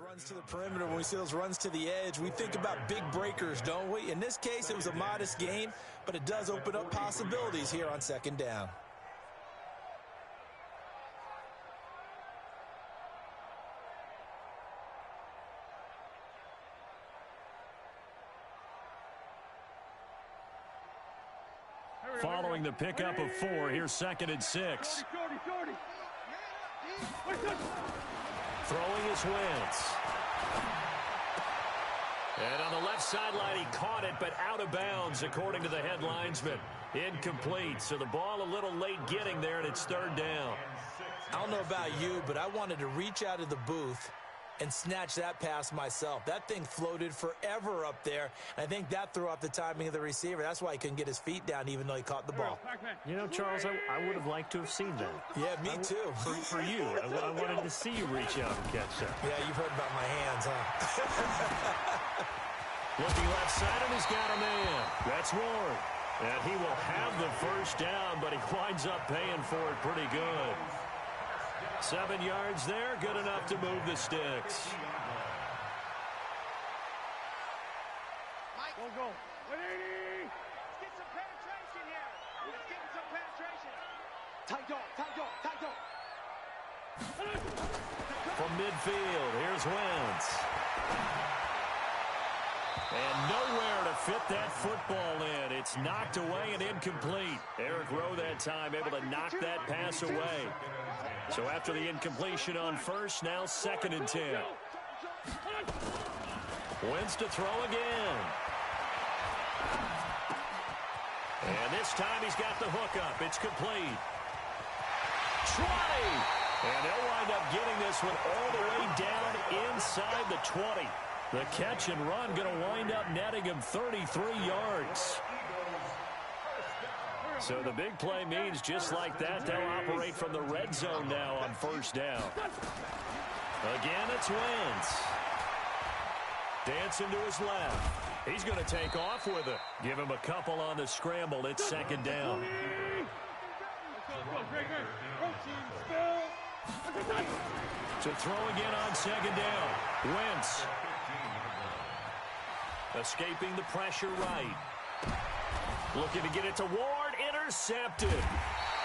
Runs to the perimeter, when we see those runs to the edge, we think about big breakers, don't we? In this case, it was a modest gain, but it does open up possibilities here on second down. Following the pickup of 4, here's 2nd and 6. Throwing is Wentz. And on the left sideline, he caught it, but out of bounds, according to the head linesman. Incomplete, so the ball a little late getting there, and it's 3rd down. I don't know about you, but I wanted to reach out of the booth and snatch that pass myself. That thing floated forever up there. I think that threw off the timing of the receiver. That's why he couldn't get his feet down even though he caught the ball. You know, Charles, I would have liked to have seen that. Yeah, me too. For you. I wanted to see you reach out and catch that. Yeah, you've heard about my hands, huh? Looking left side, and he's got a man. That's Ward. And he will have the first down, but he winds up paying for it pretty good. 7 yards there, good enough to move the sticks. Mike, go. 180. Let's get some penetration here. Let's get some penetration. Tight dog. From midfield, here's Wentz. And nowhere to fit that football in. It's knocked away and incomplete. Eric Rowe that time able to knock that pass away. So after the incompletion on first, now 2nd and 10. Wentz to throw again. And this time he's got the hook up. It's complete. 20. And they'll wind up getting this one all the way down inside the 20. The catch and run going to wind up netting him 33 yards. So the big play means just like that, they'll operate from the red zone now on first down. Again, it's Wentz. Dancing to his left. He's going to take off with it. Give him a couple on the scramble. It's 2nd down. To throw again on 2nd down. Wentz. Escaping the pressure right. Looking to get it to Ward. Intercepted.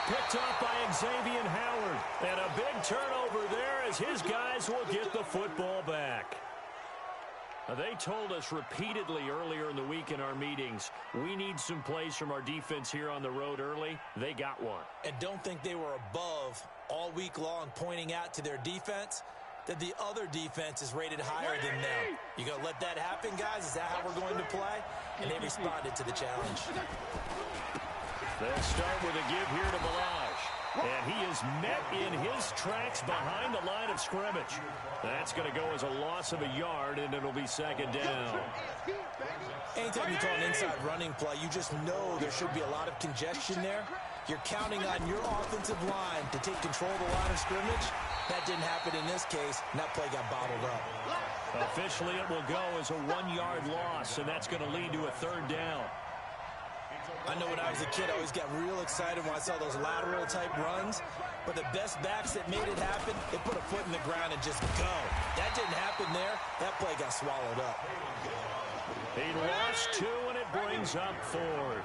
Picked off by Xavier Howard. And a big turnover there as his guys will get the football back. Now, they told us repeatedly earlier in the week in our meetings, we need some plays from our defense here on the road early. They got one. And don't think they were above all week long pointing out to their defense that the other defense is rated higher than them. You going to let that happen, guys? Is that how we're going to play? And they responded to the challenge. They'll start with a give here to Balazs. And he is met in his tracks behind the line of scrimmage. That's going to go as a loss of a yard, and it'll be 2nd down. Anytime you call an inside running play, you just know there should be a lot of congestion there. You're counting on your offensive line to take control of the line of scrimmage. That didn't happen in this case, and that play got bottled up. Officially, it will go as a 1-yard loss, and that's going to lead to a 3rd down. I know when I was a kid, I always got real excited when I saw those lateral-type runs. But the best backs that made it happen, they put a foot in the ground and just go. That didn't happen there. That play got swallowed up. He lost 2, and it brings up 4th.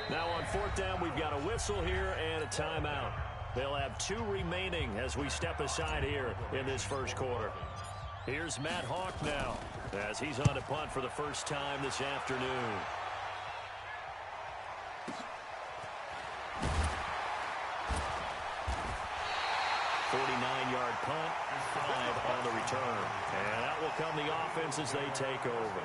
Now on 4th down, we've got a whistle here and a timeout. They'll have 2 remaining as we step aside here in this first quarter. Here's Matt Hawk now as he's on to punt for the first time this afternoon. Yard punt, 5 on the return. And that will come the offense as they take over.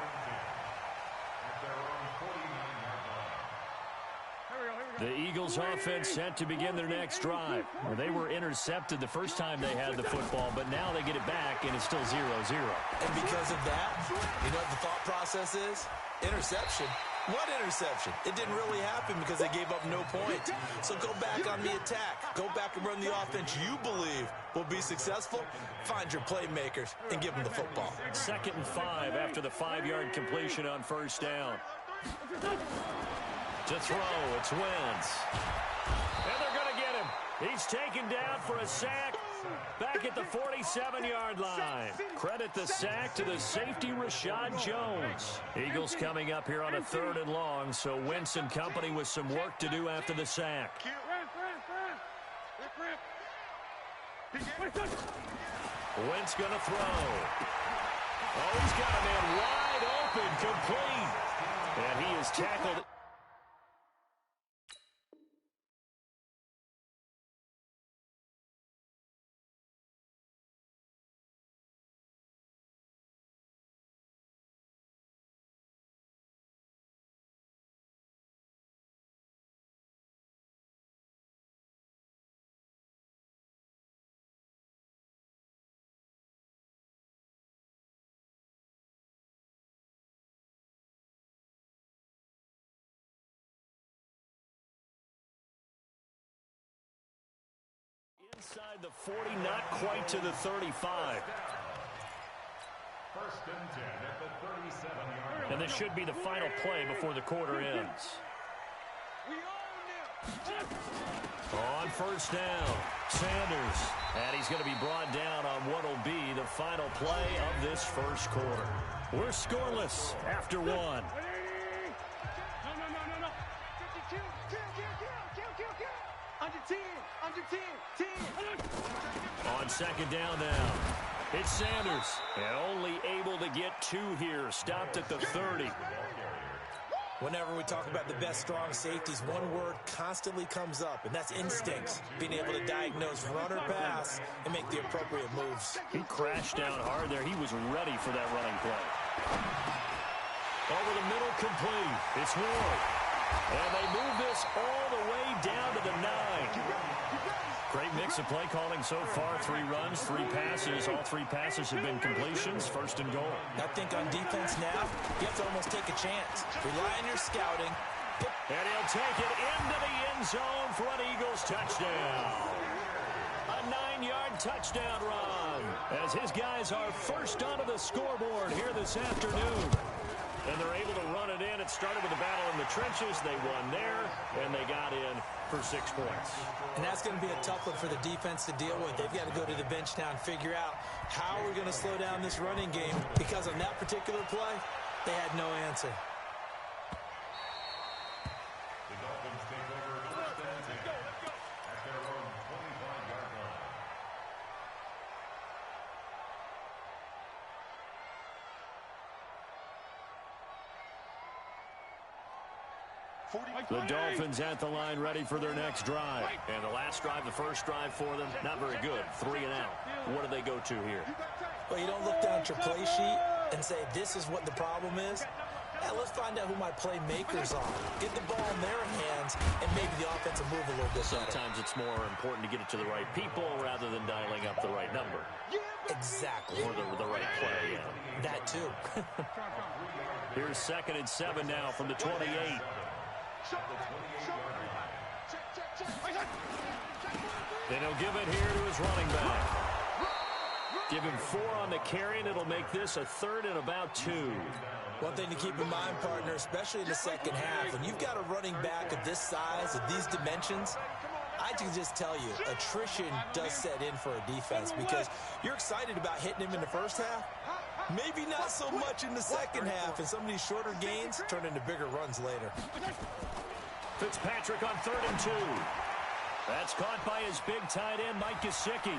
The Eagles offense set to begin their next drive. They were intercepted the first time they had the football, but now they get it back, and it's still 0-0. And because of that, you know what the thought process is? Interception. What interception? It didn't really happen because they gave up no points. So go back on the attack. Go back and run the offense you believe will be successful. Find your playmakers and give them the football. 2nd and 5 after the 5-yard completion on first down. To throw, it's Wentz. And they're going to get him. He's taken down for a sack, Back at the 47-yard line. Credit the sack to the safety, Rashad Jones. Eagles coming up here on a 3rd and long, so Wentz and company with some work to do after the sack. Wentz going to throw. Oh, he's got a man wide open, complete. And he is tackled. Inside the 40, not quite to the 35. 1st and 10 at the 37-yard line. And this should be the final play before the quarter ends. On 1st down, Sanders. And he's going to be brought down on what will be the final play of this 1st quarter. We're scoreless after 1. No. Under 10. On 2nd down now, it's Sanders. And only able to get 2 here. Stopped at the 30. Whenever we talk about the best strong safeties, one word constantly comes up, and that's instinct. Being able to diagnose run or pass and make the appropriate moves. He crashed down hard there. He was ready for that running play. Over the middle, complete. It's Ward. And they move this all the way down to the 9. Great mix of play calling so far. 3 runs, 3 passes. All 3 passes have been completions. 1st and goal. I think on defense now, you have to almost take a chance. Rely on your scouting. And he'll take it into the end zone for an Eagles touchdown. A 9-yard touchdown run as his guys are first onto the scoreboard here this afternoon. And they're able to run it in. It started with a battle in the trenches. They won there, and they got in for 6 points. And that's going to be a tough one for the defense to deal with. They've got to go to the bench now and figure out how we're going to slow down this running game, because on that particular play, they had no answer. The Dolphins take over 1st and 10 at their own 25-yard line. The Dolphins at the line, ready for their next drive. And the last drive, the first drive for them, not very good. 3 and out. What do they go to here? Well, you don't look down at your play sheet and say, this is what the problem is. Let's find out who my playmakers are. Get the ball in their hands and maybe the offense will move a little bit better. Sometimes it's more important to get it to the right people rather than dialing up the right number. Exactly. Or the right play, yeah. That too. Here's 2nd and 7 now from the 28. Then he'll give it here to his running back. Give him 4 on the carry, and it'll make this a 3rd and about 2. One thing to keep in mind, partner, especially in the second half, when you've got a running back of this size, of these dimensions, I can just tell you, attrition does set in for a defense, because you're excited about hitting him in the first half. Maybe not so much in the second half, and some of these shorter gains turn into bigger runs later. Fitzpatrick on 3rd and 2. That's caught by his big tight end, Mike Gesicki.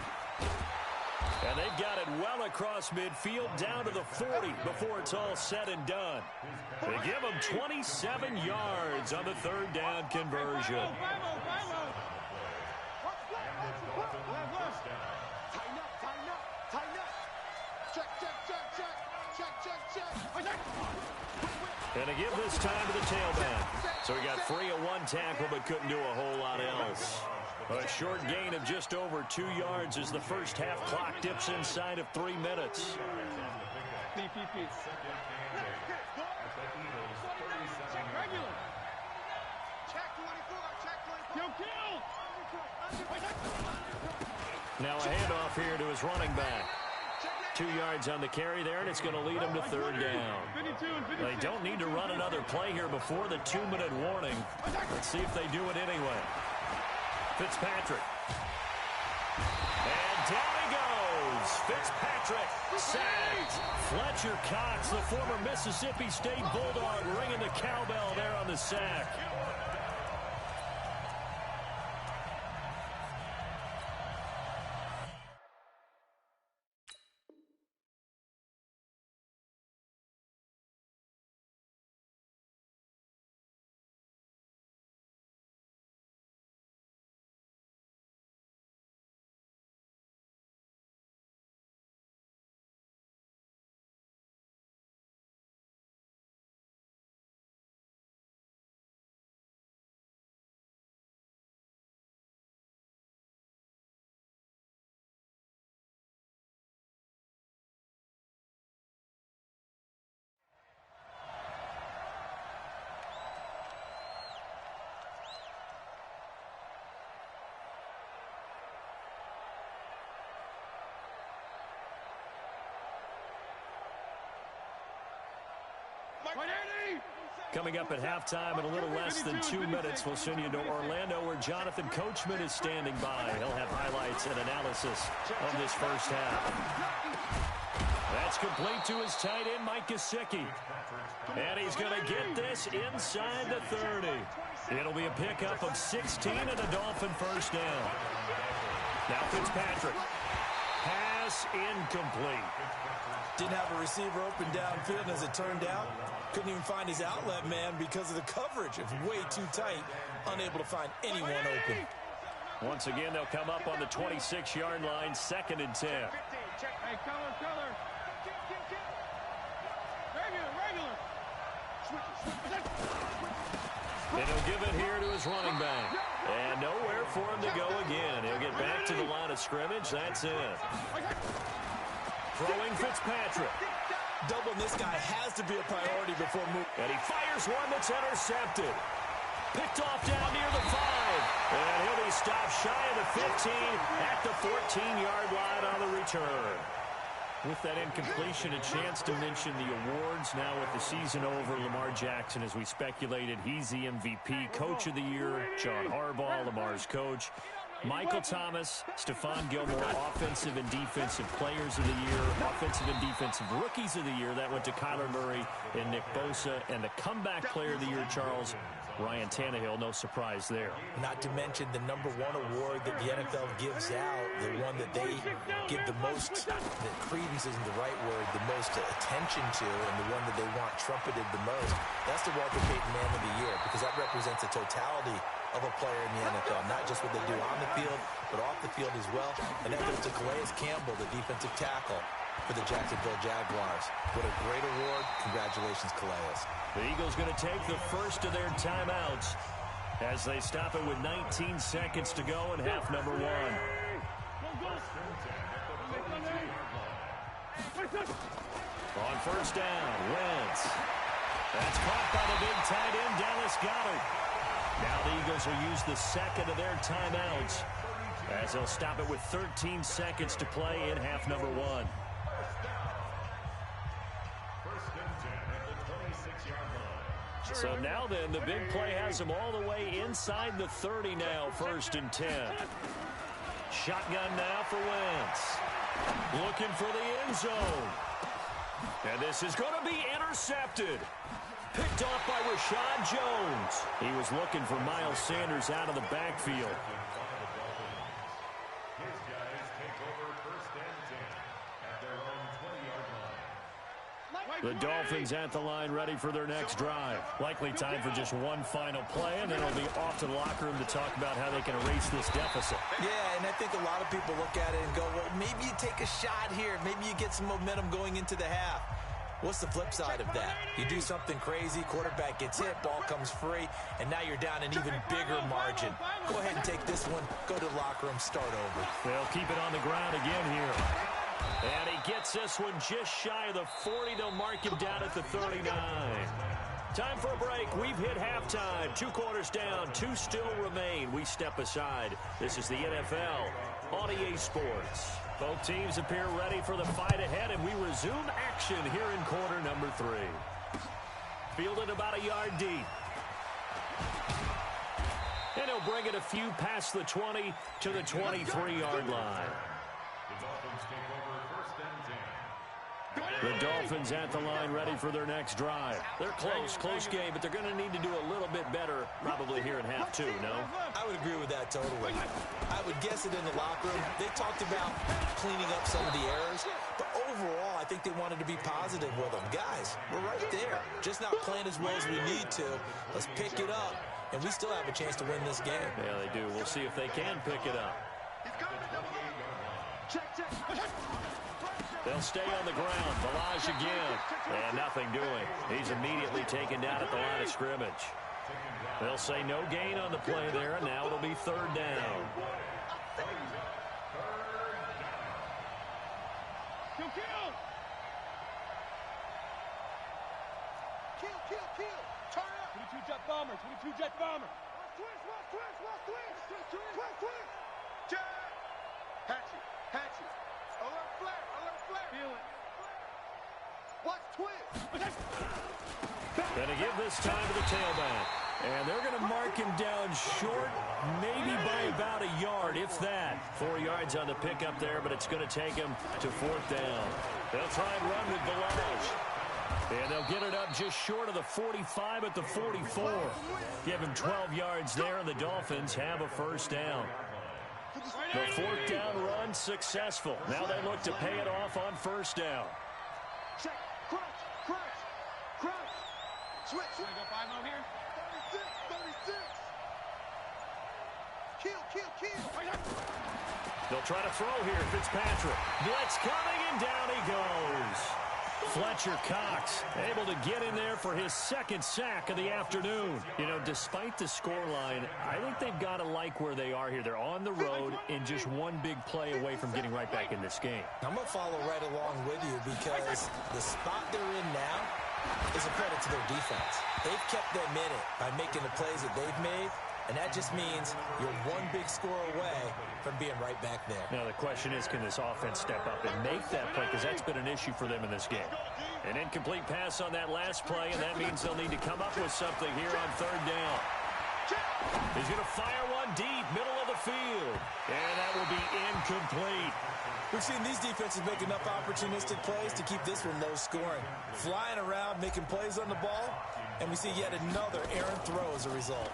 And they've got it well across midfield down to the 40 before it's all said and done. They give him 27 yards on the 3rd down conversion. And to give this time to the tailback. So he got free of 1 tackle but couldn't do a whole lot else. A short gain of just over 2 yards as the first half clock dips inside of 3 minutes. Now a handoff here to his running back. 2 yards on the carry there, and it's going to lead him to 3rd down. They don't need to run another play here before the 2-minute warning. Let's see if they do it anyway. Fitzpatrick. And down he goes. Fitzpatrick sacked. Fletcher Cox, the former Mississippi State Bulldog, ringing the cowbell there on the sack. Coming up at halftime in a little less than 2 minutes, we'll send you to Orlando where Jonathan Coachman is standing by. He'll have highlights and analysis of this first half. That's complete to his tight end, Mike Gesicki. And he's going to get this inside the 30. It'll be a pickup of 16 and a Dolphin first down. Now Fitzpatrick. Pass incomplete. Didn't have a receiver open downfield, and as it turned out, couldn't even find his outlet man because of the coverage. It was way too tight, unable to find anyone open. Once again, they'll come up on the 26-yard line, 2nd and 10. Hey, color. Regular. And he'll give it here to his running back. And nowhere for him to go again. He'll get back to the line of scrimmage. That's it. Throwing Fitzpatrick. Doubling this guy has to be a priority before moving. And he fires one that's intercepted. Picked off down near the 5. And he'll be stopped shy of the 15 at the 14-yard line on the return. With that incompletion, a chance to mention the awards. Now with the season over, Lamar Jackson, as we speculated, he's the MVP, Coach of the Year. John Harbaugh, Lamar's coach. Michael Thomas, Stephon Gilmore, Offensive and Defensive Players of the Year, Offensive and Defensive Rookies of the Year. That went to Kyler Murray and Nick Bosa. And the Comeback Player of the Year, Charles, Ryan Tannehill, no surprise there. Not to mention the #1 award that the NFL gives out, the one that they give the most, that credence isn't the right word, the most attention to, and the one that they want trumpeted the most. That's the Walter Payton Man of the Year, because that represents the totality of a player in the NFL, not just what they do on the field, but off the field as well. And that goes to Calais Campbell, the defensive tackle for the Jacksonville Jaguars. What a great award. Congratulations, Calais. The Eagles going to take the first of their timeouts as they stop it with 19 seconds to go in half number 1. On first down, Wentz. That's caught by the big tight end, Dallas Goedert. Now the Eagles will use the second of their timeouts as they'll stop it with 13 seconds to play in half number 1. So now then, the big play has them all the way inside the 30 now, 1st and 10. Shotgun now for Wentz. Looking for the end zone. And this is going to be intercepted. Picked off by Rashad Jones. He was looking for Miles Sanders out of the backfield. His guys take over 1st and 10 at their own 20-yard line. The Dolphins at the line, ready for their next drive. Likely time for just one final play, and then it'll be off to the locker room to talk about how they can erase this deficit. Yeah, and I think a lot of people look at it and go, well, maybe you take a shot here. Maybe you get some momentum going into the half. What's the flip side of that? You do something crazy, quarterback gets hit, ball comes free, and now you're down an even bigger margin. Go ahead and take this one, go to the locker room, start over. They'll keep it on the ground again here. And he gets this one just shy of the 40. They'll mark him down at the 39. Time for a break. We've hit halftime. 2 quarters down, 2 still remain. We step aside. This is the NFL on EA Sports. Both teams appear ready for the fight ahead, and we resume action here in quarter number 3. Fielded about a yard deep. And he'll bring it a few past the 20 to the 23-yard line. The Dolphins take over 1st and 10. The Dolphins at the line ready for their next drive. They're close game, but they're going to need to do a little bit better probably here in half two, no? I would agree with that totally. I would guess it in the locker room. They talked about cleaning up some of the errors, but overall, I think they wanted to be positive with them. Guys, we're right there. Just not playing as well as we need to. Let's pick it up, and we still have a chance to win this game. Yeah, they do. We'll see if they can pick it up. They'll stay on the ground. Balaj again. And nothing doing. He's immediately taken down at the line of scrimmage. They'll say no gain on the play there, and now it'll be 3rd down. Kill. Turn up. 22 jet bomber. 22 jet bomber. Twist. Jet. Hatchet. Alert flare. Feel it. Watch twist. Gonna give this time to the tailback. And they're going to mark him down short, maybe by about a yard, if that. 4 yards on the pickup there, but it's going to take him to 4th down. They'll try and run with Balaj. And they'll get it up just short of the 45 at the 44. Give him 12 yards there, and the Dolphins have a 1st down. The 4th down run successful. Now they look to pay it off on 1st down. Check. Crunch. Switch. Go 5-0 here. 36. Kill. They'll try to throw here. Fitzpatrick. Blitz coming, and down he goes. Fletcher Cox able to get in there for his 2nd sack of the afternoon. You know, despite the scoreline, I think they've got to like where they are here. They're on the road and just one big play away from getting right back in this game. I'm going to follow right along with you because the spot they're in now is a credit to their defense. They've kept them in it by making the plays that they've made, and that just means you're one big score away from being right back there. Now, the question is, can this offense step up and make that play? Because that's been an issue for them in this game. An incomplete pass on that last play, and that means they'll need to come up with something here on 3rd down. He's going to fire one deep, middle of the field, and that will be incomplete. We've seen these defenses make enough opportunistic plays to keep this one low scoring. Flying around, making plays on the ball, and we see yet another errant throw as a result.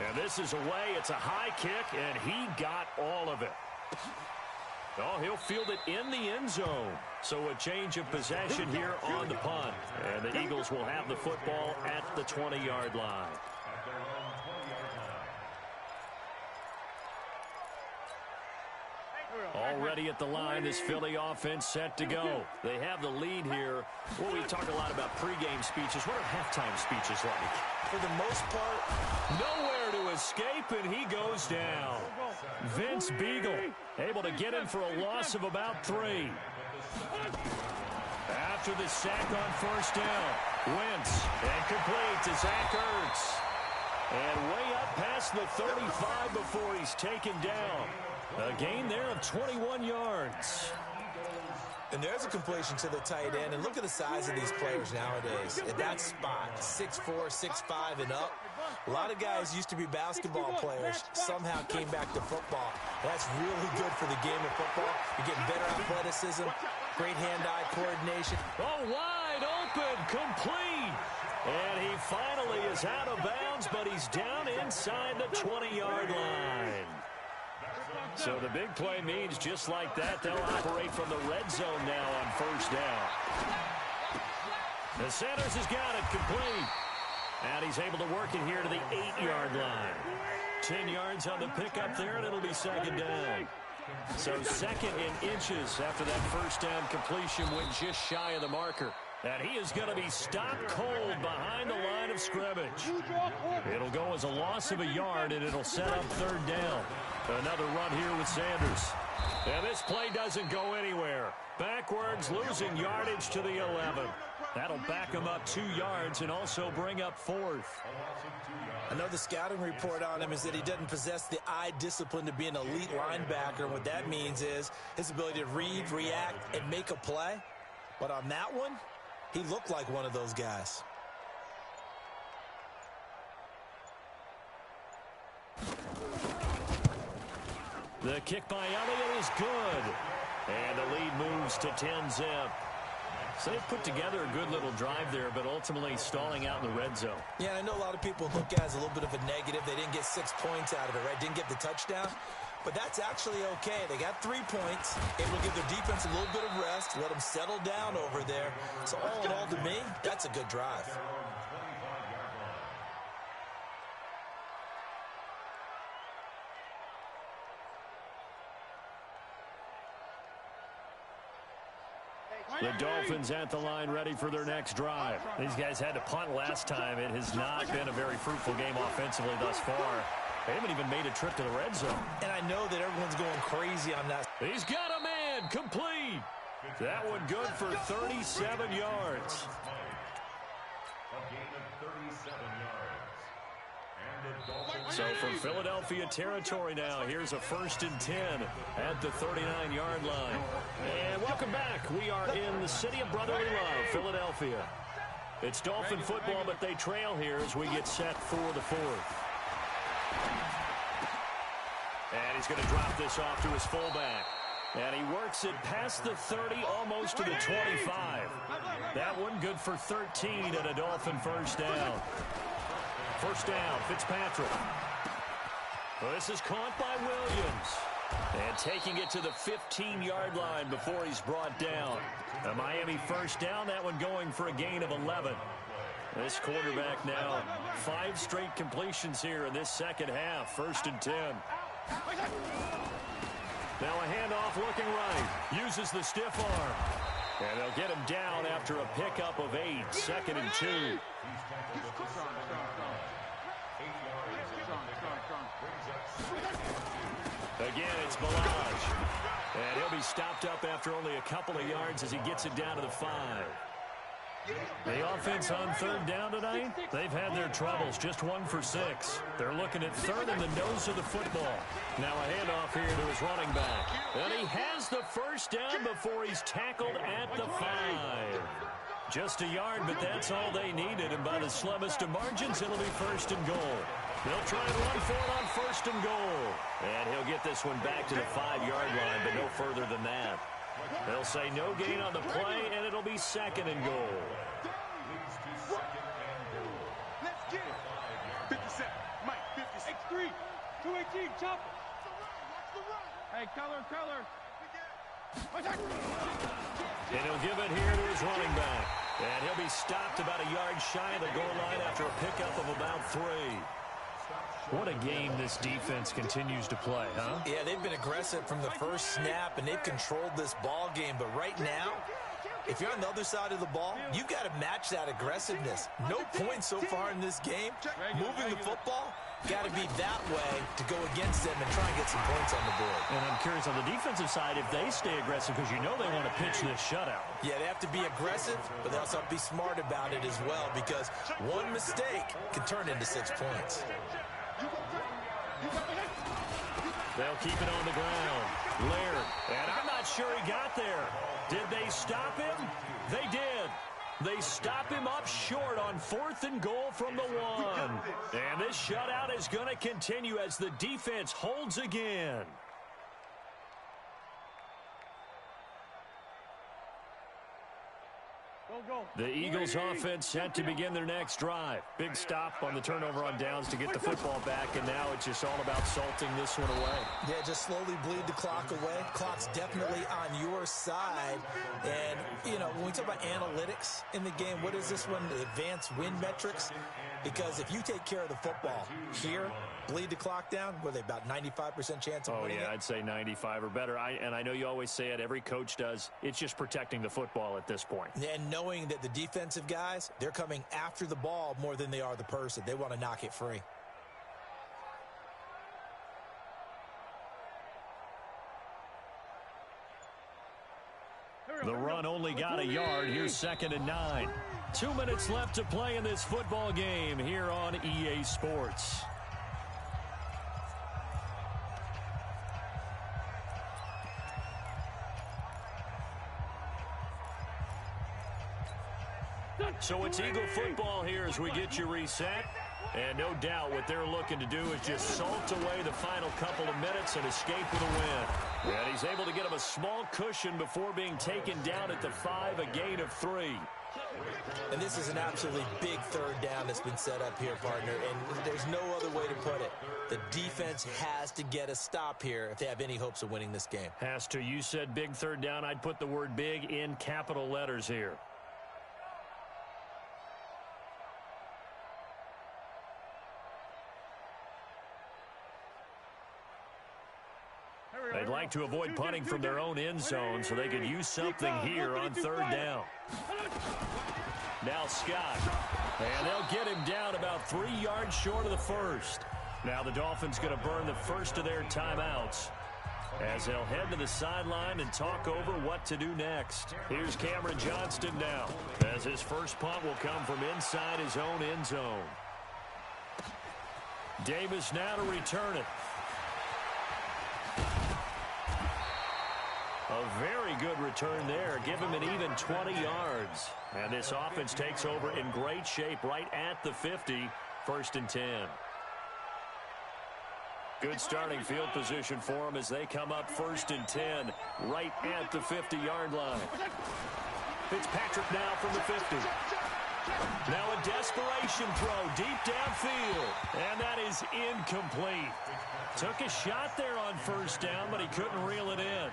And this is away. It's a high kick, and he got all of it. Oh, he'll field it in the end zone. So a change of possession here on the punt. And the Eagles will have the football at the 20-yard line. Already at the line, this Philly offense set to go. They have the lead here. Well, we talk a lot about pregame speeches. What are halftime speeches like? For the most part, nowhere to escape, and he goes down. Vince Beagle able to get him for a loss of about 3. After the sack on 1st down, Wentz and complete to Zach Ertz. And way up past the 35 before he's taken down. A gain there of 21 yards. And there's a completion to the tight end. And look at the size of these players nowadays. At that spot, 6'4", 6'5", and up. A lot of guys used to be basketball players, somehow came back to football. That's really good for the game of football. You're getting better athleticism, great hand-eye coordination. Oh, wide open, complete. And he finally is out of bounds, but he's down inside the 20-yard line. So the big play means just like that, they'll operate from the red zone now on 1st down. The Sanders has got it complete. And he's able to work it here to the 8-yard line. 10 yards on the pickup there, and it'll be 2nd down. So 2nd in inches after that 1st down completion went just shy of the marker. And he is going to be stopped cold behind the line of scrimmage. It'll go as a loss of a yard, and it'll set up 3rd down. Another run here with Sanders. And this play doesn't go anywhere. Backwards, losing yardage to the 11. That'll back him up 2 yards and also bring up 4th. I know the scouting report on him is that he doesn't possess the eye discipline to be an elite linebacker. And what that means is his ability to read, react, and make a play. But on that one, he looked like one of those guys. The kick by Elliott is good. And the lead moves to 10-zip. So they've put together a good little drive there, but ultimately stalling out in the red zone. Yeah, and I know a lot of people look at it as a little bit of a negative. They didn't get 6 points out of it, right? Didn't get the touchdown. But that's actually okay. They got 3 points. Able to give their defense a little bit of rest, let them settle down over there. So all in all, to me, that's a good drive. The Dolphins at the line ready for their next drive. These guys had to punt last time. It has not been a very fruitful game offensively thus far. They haven't even made a trip to the red zone. And I know that everyone's going crazy on that. He's got a man, complete. That one good for 37 yards. A gain of 37 yards. And the Dolphins. So from Philadelphia territory now, here's a 1st and 10 at the 39-yard line. And welcome back. We are in the city of brotherly love, Philadelphia. It's Dolphin football, but they trail here as we get set for the 4th. And he's going to drop this off to his fullback. And he works it past the 30, almost to the 25. That one good for 13 and a Dolphin 1st down. 1st down, Fitzpatrick. Well, this is caught by Williams. And taking it to the 15-yard line before he's brought down. A Miami 1st down, that one going for a gain of 11. This quarterback now 5 straight completions here in this second half. 1st and 10. Now a handoff looking right. Uses the stiff arm. And they'll get him down after a pickup of 8. 2nd and 2. Again, it's Balaj. And he'll be stopped up after only a couple of yards as he gets it down to the 5. The offense on 3rd down tonight, they've had their troubles. Just 1 for 6. They're looking at 3rd in the nose of the football. Now a handoff here to his running back. And he has the 1st down before he's tackled at the 5. Just a yard, but that's all they needed. And by the slimmest of margins, it'll be 1st and goal. They'll try and run for it on 1st and goal. And he'll get this one back to the 5-yard line, but no further than that. They'll say no gain on the play, and it'll be 2nd and goal. Let's get it. 57. Mike, 56. X3. 218. Chop. Hey, color. And he'll give it here to his running back. And he'll be stopped about a yard shy of the goal line after a pickup of about 3. What a game this defense continues to play, huh? Yeah, they've been aggressive from the first snap, and they've controlled this ball game. But right now, if you're on the other side of the ball, you've got to match that aggressiveness. No points so far in this game. Moving the football, got to be that way to go against them and try and get some points on the board. And I'm curious on the defensive side if they stay aggressive, because you know they want to pitch this shutout. Yeah, they have to be aggressive, but they also have to be smart about it as well, because one mistake can turn into 6 points. They'll keep it on the ground. Laird, and I'm not sure he got there. Did they stop him? They did. They stop him up short on 4th and goal from the 1. And this shutout is going to continue as the defense holds again. The Eagles offense set to begin their next drive. Big stop on the turnover on downs to get the football back, and now it's just all about salting this one away. Yeah, just slowly bleed the clock away. Clock's definitely on your side. And, you know, when we talk about analytics in the game, what is this one? The advanced win metrics? Because if you take care of the football here, bleed the clock down, what are they, about 95% chance of winning it? I'd say 95 or better. And I know you always say it, every coach does. It's just protecting the football at this point. And knowing that the defensive guys, they're coming after the ball more than they are the person. They want to knock it free. The run only got a yard. Here's 2nd and 9. 2 minutes left to play in this football game here on EA Sports. So it's Eagle football here as we get you reset. And no doubt what they're looking to do is just salt away the final couple of minutes and escape with a win. And he's He's able to get him a small cushion before being taken down at the 5, a gain of 3. And this is an absolutely big third down that's been set up here, partner, and there's no other way to put it. The defense has to get a stop here if they have any hopes of winning this game. Has to. You said big third down. I'd put the word big in capital letters here. They'd like to avoid punting from their own end zone so they could use something here on third down. Now Scott. And they'll get him down about 3 yards short of the first. Now the Dolphins going to burn the first of their timeouts as they'll head to the sideline and talk over what to do next. Here's Cameron Johnston now as his first punt will come from inside his own end zone. Davis now to return it. A very good return there. Give him an even 20 yards. And this offense takes over in great shape right at the 50, 1st and 10. Good starting field position for them as they come up 1st and 10 right at the 50-yard line. Fitzpatrick now from the 50. Now a desperation throw deep downfield. And that is incomplete. Took a shot there on 1st down, but he couldn't reel it in.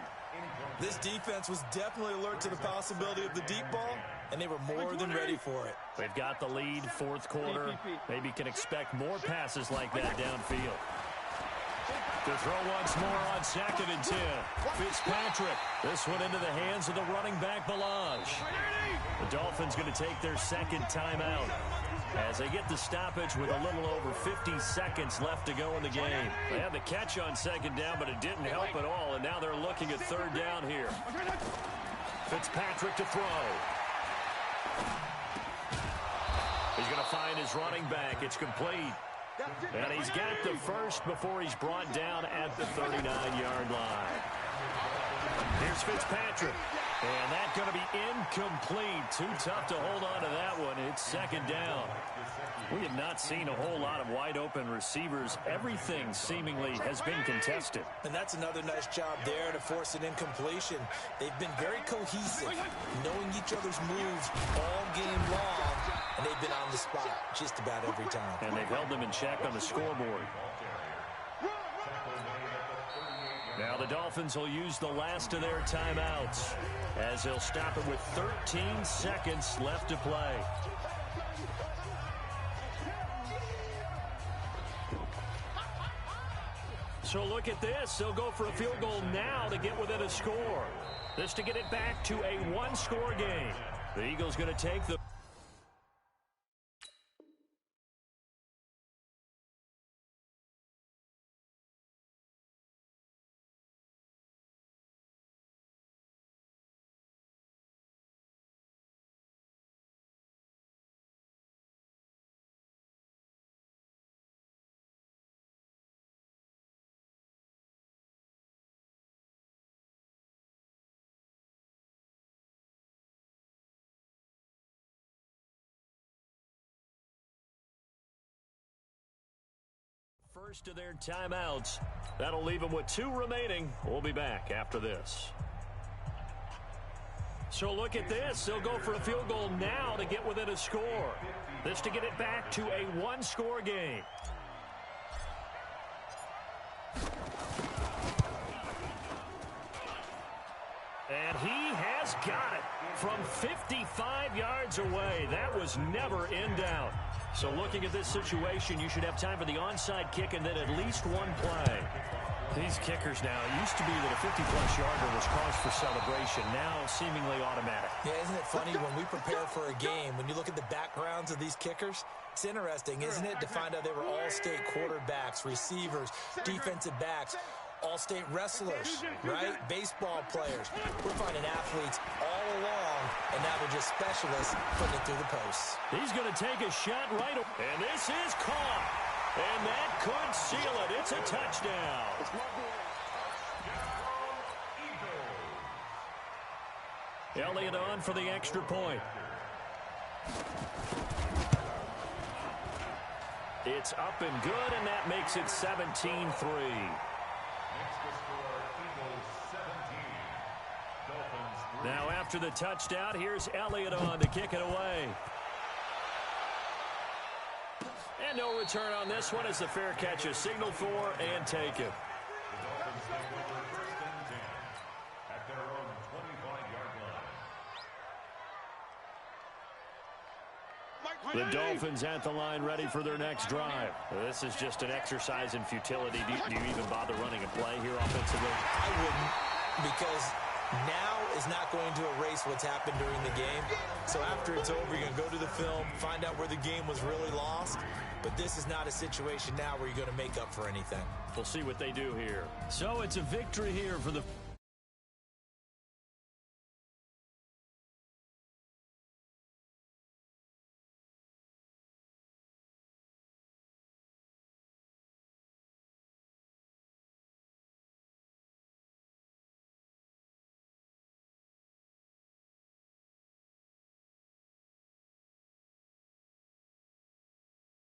This defense was definitely alert to the possibility of the deep ball, and they were more than ready for it. They've got the lead, 4th quarter. Maybe can expect more passes like that downfield. To throw once more on 2nd and 10. Fitzpatrick. This one into the hands of the running back, Balaj. The Dolphins going to take their 2nd timeout as they get the stoppage with a little over 50 seconds left to go in the game. They had the catch on 2nd down, but it didn't help at all, and now they're looking at 3rd down here. Fitzpatrick to throw. He's going to find his running back. It's complete. And he's got the first before he's brought down at the 39-yard line. Here's Fitzpatrick. And that's going to be incomplete. Too tough to hold on to that one. It's 2nd down. We have not seen a whole lot of wide-open receivers. Everything seemingly has been contested. And that's another nice job there to force an incompletion. They've been very cohesive, knowing each other's moves all game long, and they've been on the spot just about every time. And they've held them in check on the scoreboard. Now the Dolphins will use the last of their timeouts as they'll stop it with 13 seconds left to play. So look at this. They'll go for a field goal now to get within a score. This to get it back to a one-score game. The Eagles going to take the... First of their timeouts. That'll leave them with 2 remaining. We'll be back after this. So look at this. They'll go for a field goal now to get within a score. This to get it back to a one-score game. And he has got it from 55 yards away. That was never in doubt. So looking at this situation, you should have time for the onside kick and then at least one play. These kickers now, it used to be that a 50-plus yarder was cause for celebration. Now seemingly automatic. Yeah, isn't it funny when we prepare for a game, when you look at the backgrounds of these kickers, it's interesting, isn't it, to find out they were all-state quarterbacks, receivers, defensive backs, all-state wrestlers, right? Baseball players. We're finding athletes all along, and now they're just specialists putting it through the posts. He's going to take a shot right, and this is caught. And that could seal it. It's a touchdown. Elliott on for the extra point. It's up and good, and that makes it 17-3. Next to score, Eagles 17. Now after the touchdown, here's Elliott on to kick it away. And no return on this one as the fair catch is signaled for and taken. The Dolphins take over 1st and 10 at their own 25-yard line. The Dolphins at the line ready for their next drive. This is just an exercise in futility. Do you even bother running a play here offensively? I wouldn't, because now is not going to erase what's happened during the game. So after it's over, you're going to go to the film, find out where the game was really lost. But this is not a situation now where you're going to make up for anything. We'll see what they do here. So it's a victory here for the